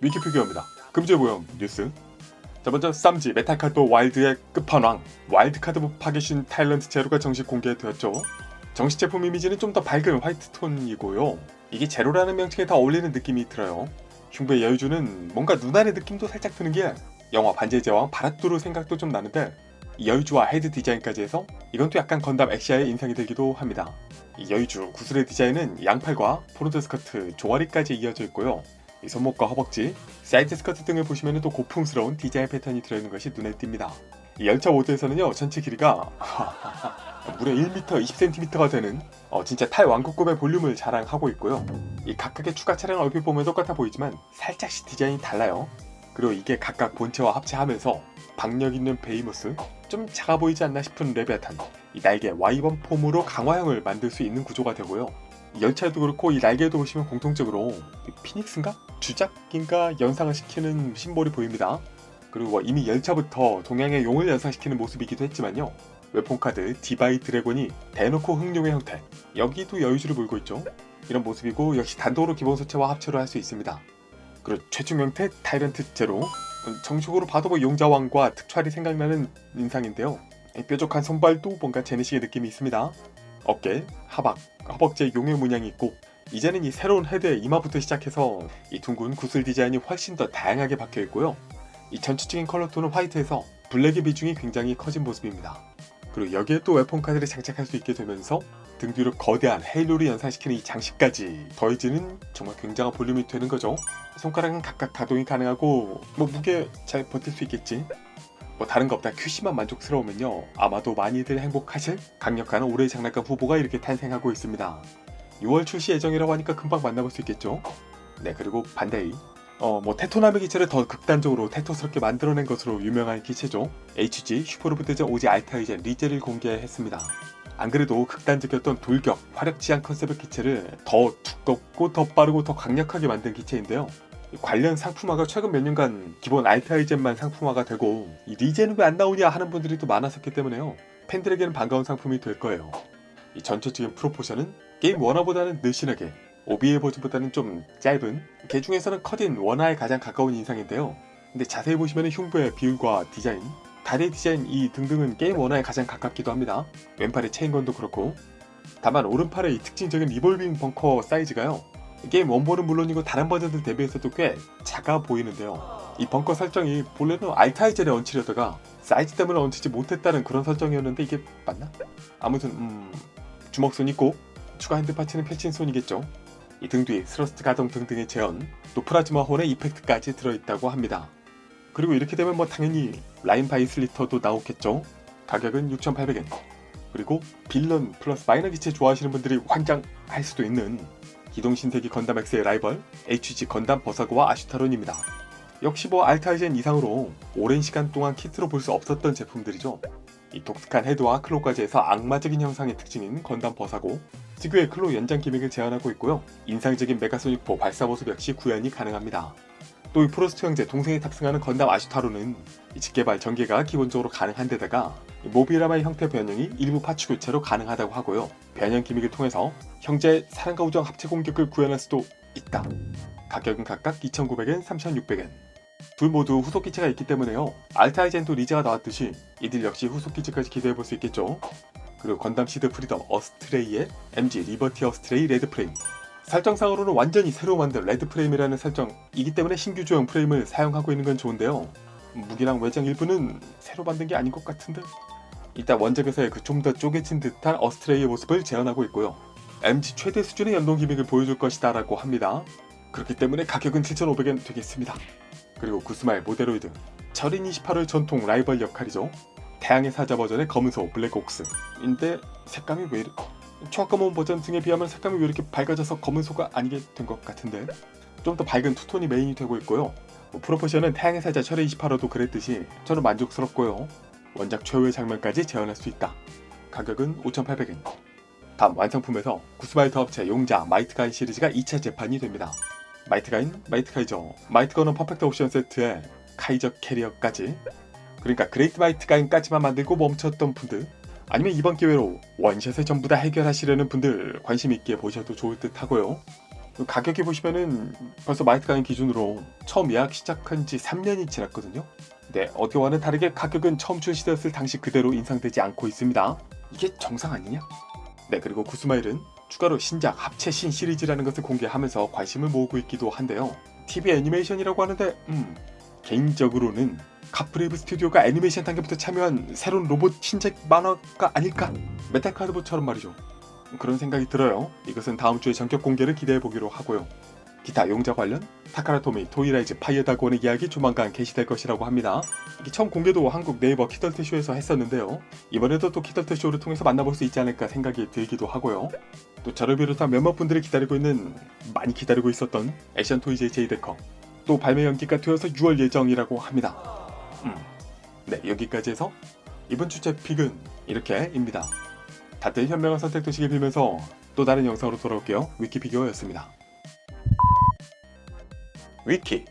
위키피디어입니다. 금주의 모형 뉴스. 자, 먼저 쌈지 메탈카드 와일드의 끝판왕 와일드카드 파괴신 타일런트 제로가 정식 공개되었죠. 정식 제품 이미지는 좀 더 밝은 화이트 톤이고요. 이게 제로라는 명칭에 더 어울리는 느낌이 들어요. 흉부의 여유주는 뭔가 눈알의 느낌도 살짝 드는 게 영화 반지의 제왕 바라뚜르 생각도 좀 나는데, 이 여유주와 헤드 디자인까지 해서 이건 또 약간 건담 엑시아의 인상이 들기도 합니다. 이 여유주 구슬의 디자인은 양팔과 포르드 스커트 종아리까지 이어져 있고요. 이 손목과 허벅지, 사이드 스커트 등을 보시면 또 고풍스러운 디자인 패턴이 들어있는 것이 눈에 띕니다. 이 열차 모드에서는요, 전체 길이가 무려 1m 20cm가 되는 진짜 탈왕국급의 볼륨을 자랑하고 있고요. 이 각각의 추가 차량 얼핏 보면 똑같아 보이지만 살짝씩 디자인이 달라요. 그리고 이게 각각 본체와 합체하면서 박력 있는 베이모스, 좀 작아 보이지 않나 싶은 레비아탄, 이 날개 와이번 폼으로 강화형을 만들 수 있는 구조가 되고요. 이 열차도 그렇고 이 날개도 보시면 공통적으로 피닉스인가? 주작인가 연상을 시키는 심볼이 보입니다. 그리고 이미 열차부터 동양의 용을 연상시키는 모습이기도 했지만요. 웨폰카드 디바이 드래곤이 대놓고 흑룡의 형태, 여기도 여유주를 물고 있죠. 이런 모습이고 역시 단독으로 기본 소체와 합체로 할 수 있습니다. 그리고 최종 형태 타이런트 제로, 정식으로 봐도 뭐 용자왕과 특촬이 생각나는 인상인데요. 뾰족한 손발도 뭔가 제네식의 느낌이 있습니다. 어깨, 하박, 허벅지에 용의 문양이 있고, 이제는 이 새로운 헤드의 이마부터 시작해서 이 둥근 구슬 디자인이 훨씬 더 다양하게 박혀 있고요. 이 전체적인 컬러 톤은 화이트에서 블랙의 비중이 굉장히 커진 모습입니다. 그리고 여기에 또 웨폰 카드를 장착할 수 있게 되면서 등 뒤로 거대한 헤일로를 연상시키는 이 장식까지 더해지는 정말 굉장한 볼륨이 되는 거죠. 손가락은 각각 가동이 가능하고 무게 잘 버틸 수 있겠지. 다른 것보다 큐시만 만족스러우면요, 아마도 많이들 행복하실 강력한 올해의 장난감 후보가 이렇게 탄생하고 있습니다. 6월 출시 예정이라고 하니까 금방 만나볼 수 있겠죠. 네, 그리고 반다이, 테토나미 기체를 더 극단적으로 테토스럽게 만들어낸 것으로 유명한 기체죠. HG 슈퍼로봇대전 오지 알타이젠 리제를 공개했습니다. 안 그래도 극단적이었던 돌격, 화력 지향 컨셉의 기체를 더 두껍고 더 빠르고 더 강력하게 만든 기체인데요. 관련 상품화가 최근 몇 년간 기본 알타이젠만 상품화가 되고, 이 리젠은 왜 안 나오냐 하는 분들이 또 많았었기 때문에요. 팬들에게는 반가운 상품이 될 거예요. 이 전체적인 프로포션은 게임 원화보다는 늘씬하게, OBA 버전보다는 좀 짧은, 개 중에서는 컷인 원화에 가장 가까운 인상인데요. 근데 자세히 보시면 흉부의 비율과 디자인, 다리 디자인 이 등등은 게임 원화에 가장 가깝기도 합니다. 왼팔의 체인건도 그렇고. 다만 오른팔의 이 특징적인 리볼빙 벙커 사이즈가요, 게임 원본은 물론이고 다른 버전들 대비해서도 꽤 작아 보이는데요. 이 벙커 설정이 본래는 알타이젠에 얹히려다가 사이즈 때문에 얹히지 못했다는 그런 설정이었는데 이게 맞나? 아무튼 주먹손 있고 추가 핸드파츠는 펼친 손이겠죠. 이 등 뒤 스러스트 가동 등등의 재현, 또 플라즈마 혼의 이펙트까지 들어있다고 합니다. 그리고 이렇게 되면 당연히 라인 바이슬리터도 나오겠죠. 가격은 6,800엔. 그리고 빌런 플러스 마이너 기체 좋아하시는 분들이 환장할 수도 있는 기동신세기 건담 X의 라이벌 HG 건담 버사고와 아슈타론입니다. 역시 알타이젠 이상으로 오랜 시간 동안 키트로 볼 수 없었던 제품들이죠. 이 독특한 헤드와 클로까지 해서 악마적인 형상의 특징인 건담 버사고, 특유의 클로 연장 기믹을 제한하고 있고요. 인상적인 메가소닉4 발사 모습 역시 구현이 가능합니다. 또 이 프로스트 형제 동생이 탑승하는 건담 아슈타로는 이 직개발 전개가 기본적으로 가능한 데다가 모비라마의 형태 변형이 일부 파츠 교체로 가능하다고 하고요. 변형 기믹을 통해서 형제의 사랑과 우정 합체 공격을 구현할 수도 있다. 가격은 각각 2,900엔, 3,600엔. 둘 모두 후속 기체가 있기 때문에요. 알타이젠도 리즈가 나왔듯이 이들 역시 후속 기체까지 기대해볼 수 있겠죠. 그리고 건담 시드 프리덤 어스트레이의 MG 리버티 어스트레이 레드 프레임. 설정상으로는 완전히 새로 만든 레드 프레임이라는 설정이기 때문에 신규 조형 프레임을 사용하고 있는 건 좋은데요. 무기랑 외장 일부는 새로 만든 게 아닌 것 같은데. 일단 원작에서의 좀 더 쪼개진 듯한 어스트레이의 모습을 재현하고 있고요. MG 최대 수준의 연동 기믹을 보여줄 것이다 라고 합니다. 그렇기 때문에 가격은 7,500엔 되겠습니다. 그리고 구스마일 모데로이드, 철인 28의 전통 라이벌 역할이죠. 태양의 사자 버전의 검은소 블랙옥스인데 색감이 왜 초합검은 버전 등에 비하면 색감이 왜 이렇게 밝아져서 검은소가 아니게 된 것 같은데, 좀 더 밝은 투톤이 메인이 되고 있고요. 프로포션은 태양의 사자 철의 28호도 그랬듯이 저는 만족스럽고요. 원작 최후의 장면까지 재현할 수 있다. 가격은 5,800엔. 다음 완성품에서 구스마이트 합체 용자 마이트가인 시리즈가 2차 재판이 됩니다. 마이트가인, 마이트카이저, 마이트건은 퍼펙트 옵션 세트에 카이저 캐리어까지, 그러니까 그레이트 마이트가인까지만 만들고 멈췄던 분들, 아니면 이번 기회로 원샷에 전부 다 해결하시려는 분들 관심 있게 보셔도 좋을 듯 하고요. 가격이 보시면은 벌써 마이트가인 기준으로 처음 예약 시작한 지 3년이 지났거든요. 네, 어디와는 다르게 가격은 처음 출시되었을 당시 그대로 인상되지 않고 있습니다. 이게 정상 아니냐? 네, 그리고 구스마일은 추가로 신작 합체 신 시리즈라는 것을 공개하면서 관심을 모으고 있기도 한데요. TV 애니메이션이라고 하는데 개인적으로는 카프레이브 스튜디오가 애니메이션 단계부터 참여한 새로운 로봇 신작 만화가 아닐까? 메탈카드보처럼 말이죠. 그런 생각이 들어요. 이것은 다음 주에 전격 공개를 기대해 보기로 하고요. 기타 용자 관련 타카라토미 토이라이즈 파이어다곤의 이야기 조만간 게시될 것이라고 합니다. 이게 처음 공개도 한국 네이버 키덜트 쇼에서 했었는데요. 이번에도 또 키덜트 쇼를 통해서 만나볼 수 있지 않을까 생각이 들기도 하고요. 또 저를 비롯한 몇몇 분들이 많이 기다리고 있었던 액션 토이즈의 제이데커 또 발매 연기가 되어서 6월 예정이라고 합니다. 네, 여기까지 해서 이번 주 제 픽은 이렇게입니다. 다들 현명한 선택 되시길 빌면서 또 다른 영상으로 돌아올게요. 위키피규어였습니다. 위키